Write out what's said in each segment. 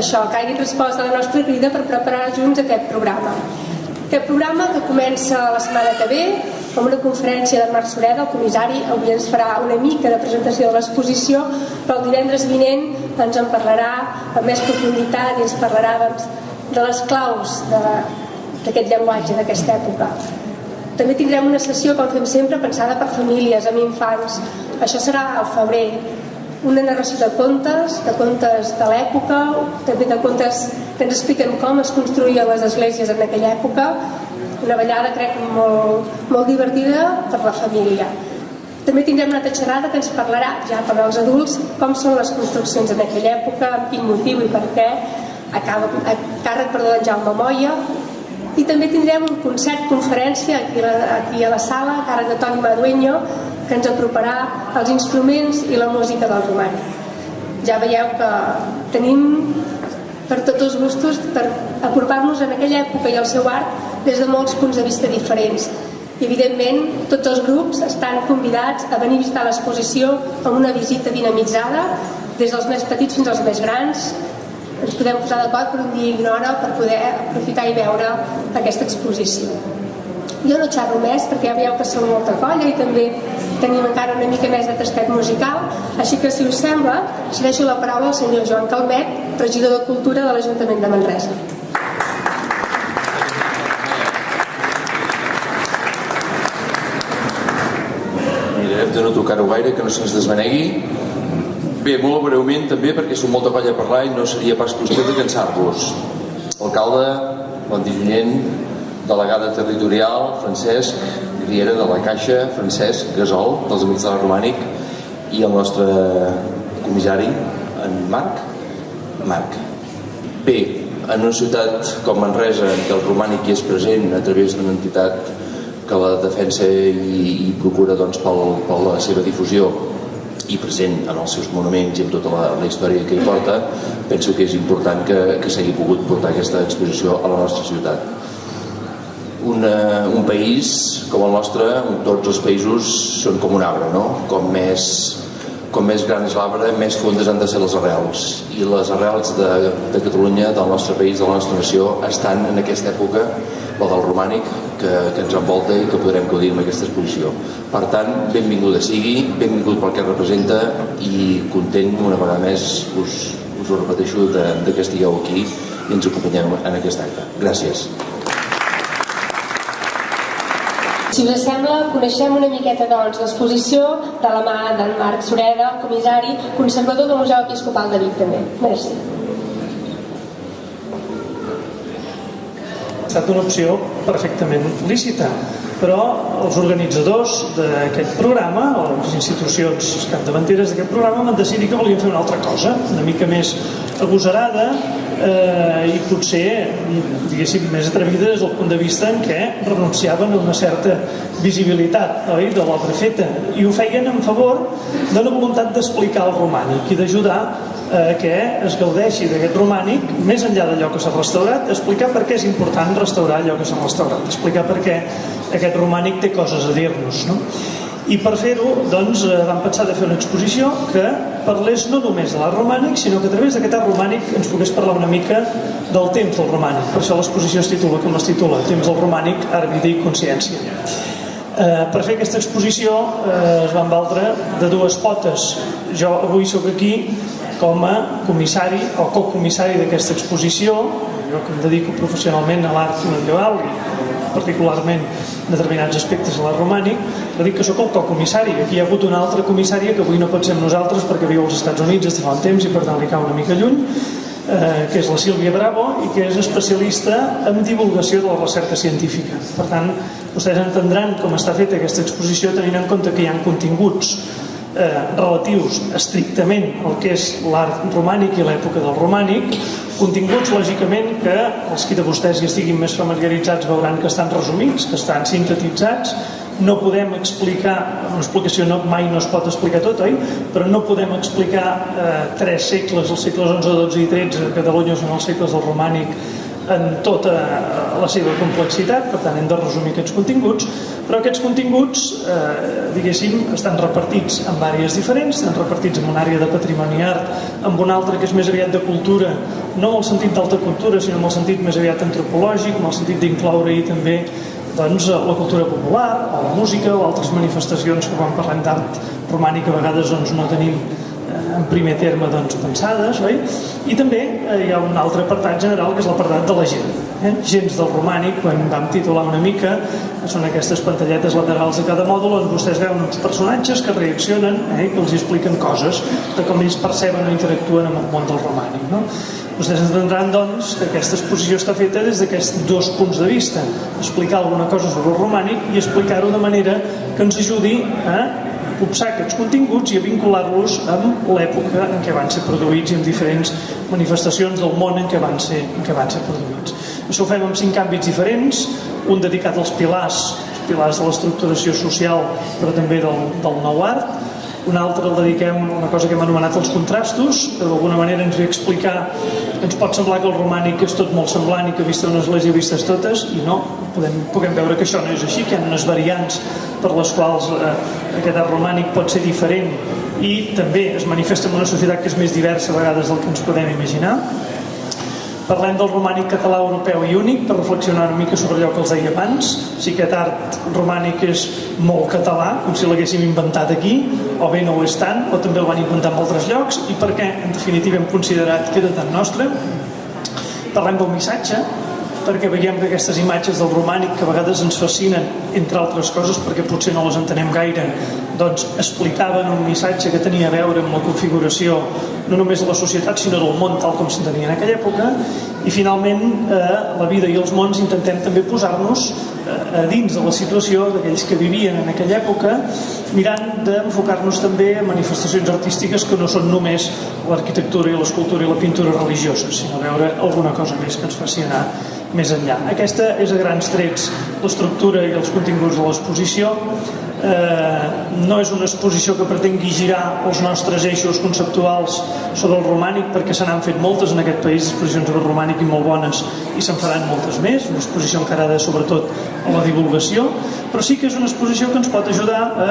això, que hagin respost a la nostra crida per preparar junts aquest programa. Aquest programa que comença la setmana que ve amb una conferència de Marc Sureda, el comissari. Avui ens farà una mica de presentació de l'exposició, però el divendres vinent ens en parlarà amb més profunditat i ens parlarà de les claus d'aquest llenguatge d'aquesta època. També tindrem una sessió, com fem sempre, pensada per famílies, amb infants. Això serà al febrer. Una narració de contes de l'època, també de contes que ens expliquen com es construïen les esglésies en aquella època. Una ballada, crec, molt divertida per la família. També tindrem una xerrada que ens parlarà, ja per als adults, com són les construccions en aquella època, amb quin motiu i per què, a càrrec d'en Jaume Moya. I també tindrem un concert-conferència aquí a la sala, a càrrec de Toni Madueño, que ens aproparà els instruments i la música del romànic. Ja veieu que tenim per tots els gustos per apropar-nos en aquella època i al seu art des de molts punts de vista diferents. I evidentment tots els grups estan convidats a venir a visitar l'exposició amb una visita dinamitzada des dels més petits fins als més grans. Ens podem posar d'acord per un dia i una hora per poder aprofitar i veure aquesta exposició. Jo no xerro més perquè ja veieu que som molta colla i també tenim encara una mica més de tastet musical, així que si us sembla cedeixo la paraula al senyor Joan Calmet, regidor de Cultura de l'Ajuntament de Manresa. Mirarem de no tocar-ho gaire, que no se'ns desvanegui. Bé, molt breument també, perquè som molta colla a parlar i no seria pas qüestió de cansar-vos. Alcalde, Montjunyent, delegada territorial, Francesc Riera de la Caixa, Francesc Gasol, dels Amics de l'Art Romànic, i el nostre comissari, en Marc. Bé, en una ciutat com Manresa, en què el romànic hi és present a través d'una entitat que la defensa i procura per la seva difusió i present en els seus monuments i en tota la història que hi porta, penso que és important que s'hagi pogut portar aquesta exposició a la nostra ciutat. Un país com el nostre, tots els països són com un arbre, no? Com més gran és l'arbre, més fondes han de ser les arrels, i les arrels de Catalunya, del nostre país, de la nostra nació, estan en aquesta època, la del romànic, que ens envolta i que podrem gaudir amb aquesta exposició. Per tant, benvinguda sigui, benvingut pel que representa, i content una vegada més, us ho repeteixo, que estigueu aquí i ens acompanyeu en aquest acte. Gràcies. Si us sembla, coneixem una miqueta l'exposició de la mà d'en Marc Sureda, comissari, conservador del Museu Episcopal de Vic també. Merci. Ha estat una opció perfectament lícita, però els organitzadors d'aquest programa, o les institucions capdavanteres d'aquest programa, van decidir que volien fer una altra cosa, una mica més agosarada i potser, diguéssim, més atrevida des del punt de vista en què renunciaven a una certa visibilitat, oi, de l'obra feta, i ho feien en favor d'una voluntat d'explicar el romànic i d'ajudar que es gaudeixi d'aquest romànic més enllà d'allò que s'ha restaurat, explicar per què és important restaurar allò que s'ha restaurat, explicar per què aquest romànic té coses a dir-nos, no? I per fer-ho, doncs, vam pensar de fer una exposició que parlés no només de l'art romànic, sinó que a través d'aquest art romànic ens pogués parlar una mica del temps del romànic. Per això l'exposició es titula com es titula, Temps del romànic, art, vida i consciència. Per fer aquesta exposició es van valdre de dues potes. Jo avui sóc aquí com a comissari o cocomissari d'aquesta exposició, jo que em dedico professionalment a l'art medieval i particularment determinats aspectes de l'art romànic, però dic que sóc el cocomissari. Aquí hi ha hagut una altra comissària que avui no pot ser amb nosaltres perquè viu als Estats Units des de fa un temps i per tant li cau una mica lluny, que és la Sílvia Bravo, i que és especialista en divulgació de la recerca científica. Per tant, vostès entendran com està feta aquesta exposició tenint en compte que hi ha continguts relatius estrictament al que és l'art romànic i l'època del romànic, continguts lògicament que els que de vostès hi estiguin més familiaritzats veuran que estan resumits, que estan sintetitzats. No podem explicar, una explicació mai no es pot explicar tot, oi? Però no podem explicar 3 segles, els segles 11, 12 i 13 a Catalunya són els segles del romànic en tota la seva complexitat, per tant hem de resumir aquests continguts, però aquests continguts, diguéssim, estan repartits en àrees diferents, estan repartits en una àrea de patrimoni art, en una altra que és més aviat de cultura, no en el sentit d'alta cultura, sinó en el sentit més aviat antropològic, en el sentit d'incloure-hi també la cultura popular, o la música, o altres manifestacions que quan parlem d'art romànic a vegades no tenim en primer terme pensades, oi? I també hi ha un altre apartat general que és l'apartat de la gent. gens del romànic, quan vam titular una mica, són aquestes pantalletes laterals de cada mòdul on vostès veuen uns personatges que reaccionen i que els expliquen coses de com ells perceben o interactuen amb el món del romànic. Vostès entendran, doncs, que aquesta exposició està feta des d'aquests dos punts de vista: explicar alguna cosa sobre el romànic i explicar-ho de manera que ens ajudi a copsar aquests continguts i a vincular-los amb l'època en què van ser produïts i amb diferents manifestacions del món en què van ser produïts. Això ho fem amb 5 àmbits diferents, un dedicat als pilars de l'estructuració social, però també del nou art. Un altre el dediquem a una cosa que hem anomenat els contrastos, que d'alguna manera ens ve a explicar, ens pot semblar que el romànic és tot molt semblant i que vista una església vistes totes, i no, puguem veure que això no és així, que hi ha unes variants per les quals aquest art romànic pot ser diferent i també es manifesta en una societat que és més diversa a vegades del que ens podem imaginar. Parlem del romànic català, europeu i únic per reflexionar una mica sobre allò que els deia abans, si aquest art romànic és molt català, com si l'haguéssim inventat aquí, o bé no ho és tant, o també el van inventar en altres llocs, i per què en definitiva hem considerat que era tan nostre. Parlem del missatge, perquè veiem que aquestes imatges del romànic, que a vegades ens fascinen, entre altres coses perquè potser no les entenem gaire, doncs explicaven un missatge que tenia a veure amb la configuració no només de la societat sinó del món tal com s'entenia en aquella època. I finalment la vida i els mons intentem també posar-nos a dins de la situació d'aquells que vivien en aquella època, mirant d'enfocar-nos també a manifestacions artístiques que no són només l'arquitectura i l'escultura i la pintura religiosa, sinó veure alguna cosa més que ens faci anar més enllà. Aquesta és a grans trets l'estructura i els continguts de l'exposició. No és una exposició que pretengui girar els nostres eixos conceptuals sobre el romànic, perquè se n'han fet moltes en aquest país, exposicions sobre el romànic i molt bones, i se'n faran moltes més, una exposició encarada sobretot a la divulgació, però sí que és una exposició que ens pot ajudar a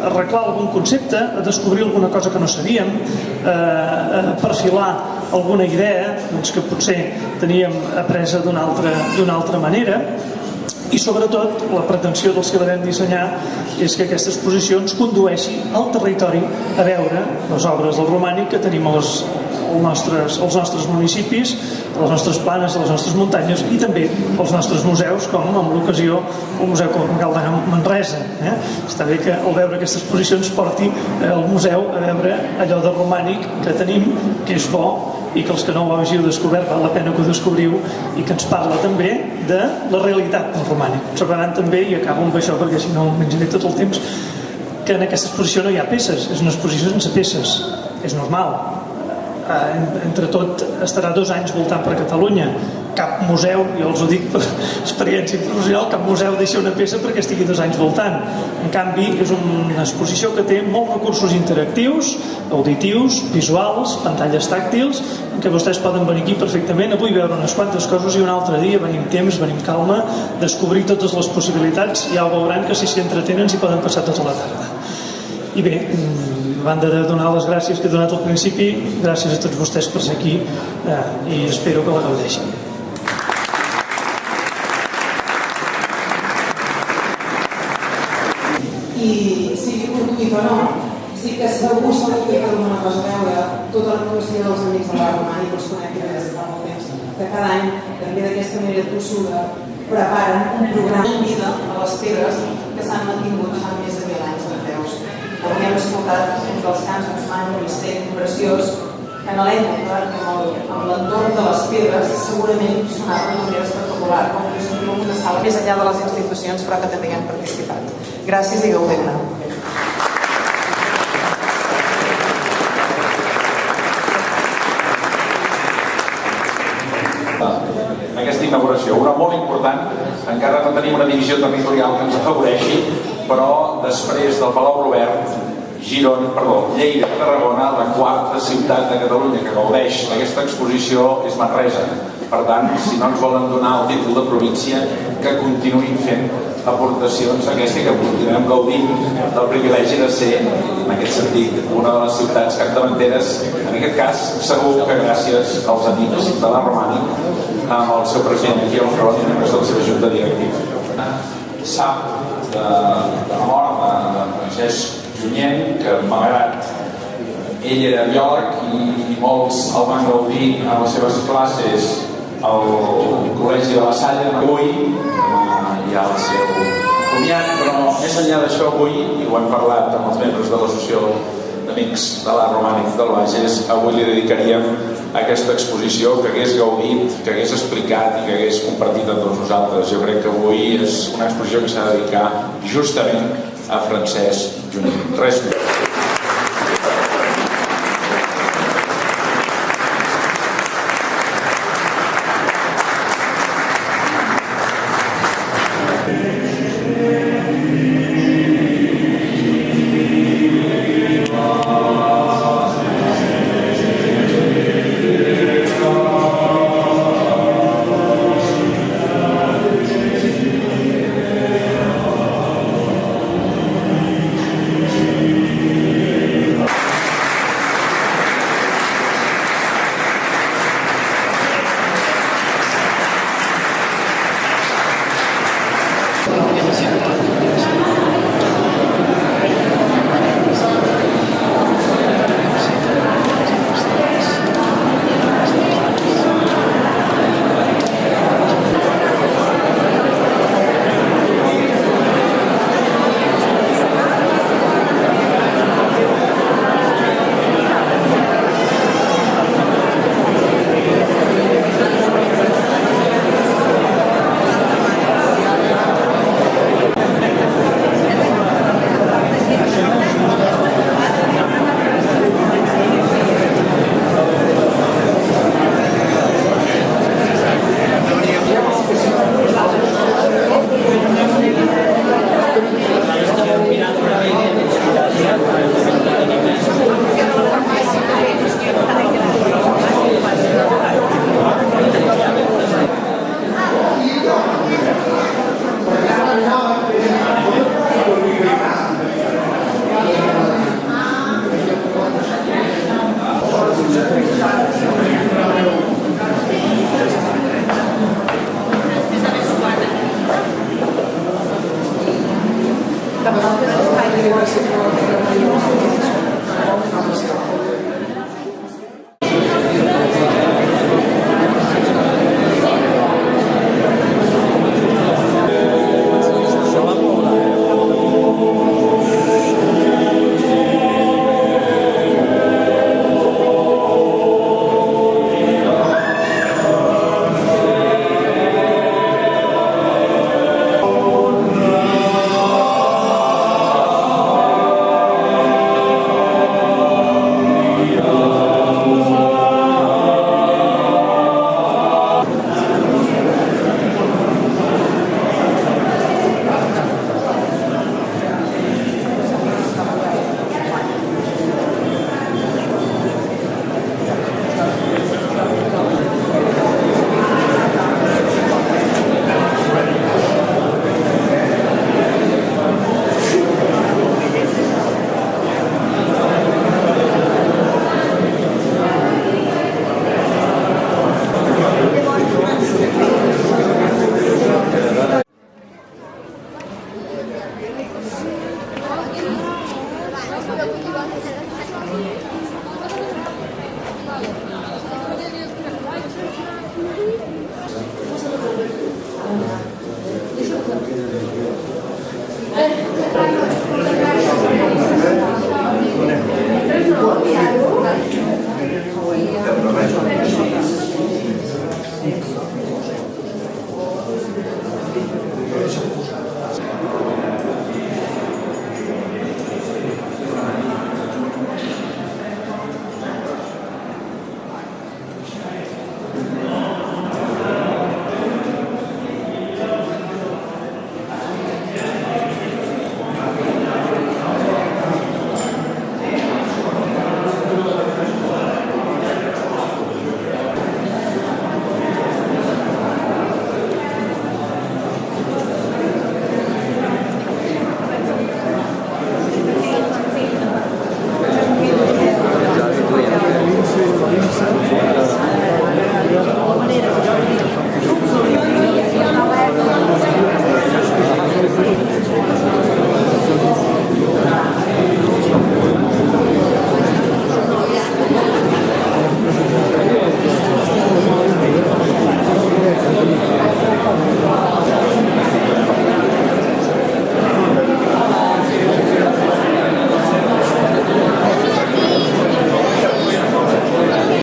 arreglar algun concepte, a descobrir alguna cosa que no sabíem, a perfilar alguna idea que potser teníem apresa d'una altra manera. I sobretot la pretensió dels que la vam dissenyar és que aquesta exposició ens condueixi al territori a veure les obres del romànic que tenim als nostres municipis, a les nostres planes, a les nostres muntanyes i també als nostres museus, com en l'ocasió el Museu Comarcal de Manresa. Està bé que al veure aquesta exposició ens porti al museu a veure allò de romànic que tenim, que és bo, i que els que no ho hàgiu descobert val la pena que ho descobriu, i que ens parla també de la realitat del romànic. Observaran també, i acabo amb això perquè si no menjaré tot el temps, que en aquesta exposició no hi ha peces, és una exposició sense peces, és normal. Entre tot estarà 2 anys voltant per Catalunya. Cap museu, jo els ho dic per experiència professional, cap museu deixa una peça perquè estigui 2 anys voltant. En canvi, és una exposició que té molts recursos interactius, auditius, visuals, pantalles tàctils, en què vostès poden venir aquí perfectament, avui veure unes quantes coses i un altre dia venim temps, venim calma, descobrir totes les possibilitats, ja ho veuran que si s'hi entretenen s'hi poden passar tota la tarda. I bé, a banda de donar les gràcies que he donat al principi, gràcies a tots vostès per ser aquí i espero que la gaudeixin. I sigui fortuït o no, sí que segur que alguna cosa a veure tota la població dels amics de l'art romànic, els conec des de fa molt temps, que cada any, també d'aquesta manera tossuda, preparen un programa en vida a les pedres que s'han mantingut fa més de 1000 anys de peus. Com hem escoltat entre els cants d'un magnífic, preciós, que en l'època, amb l'entorn de les pedres, segurament sonava d'una manera espectacular, com que sentim una sala més enllà de les institucions, però que també hi han participat. Gràcies i gaudir-ne. Aquesta inauguració, una molt important, encara no tenim una divisió territorial que ens afavoreixi, però després del Palau Robert, Lleida, Tarragona, la 4ª ciutat de Catalunya que gaudeix d'aquesta exposició és Manresa. Per tant, si no ens volen donar el títol de província, que continuïn fent aportacions a aquesta que continuem gaudint del privilegi de ser, en aquest sentit, una de les ciutats capdavanteres, en aquest cas, segur que gràcies als amics de l'art romànic, amb el seu president aquí al front i membres de la seva junta directiva. Sap de la mort de Francesc Junyent, que malgrat ell era biòleg i molts el van gaudir a les seves classes al Col·legi de la Salle avui, hi ha el seu comiat, però més enllà d'això avui, i ho hem parlat amb els membres de l'associació d'Amics de l'Art Romànic del Bages, avui li dedicaríem aquesta exposició que hagués gaudit, que hagués explicat i que hagués compartit amb tots nosaltres. Jo crec que avui és una exposició que s'ha de dedicar justament a Francesc Junyent. Res més. Gracias.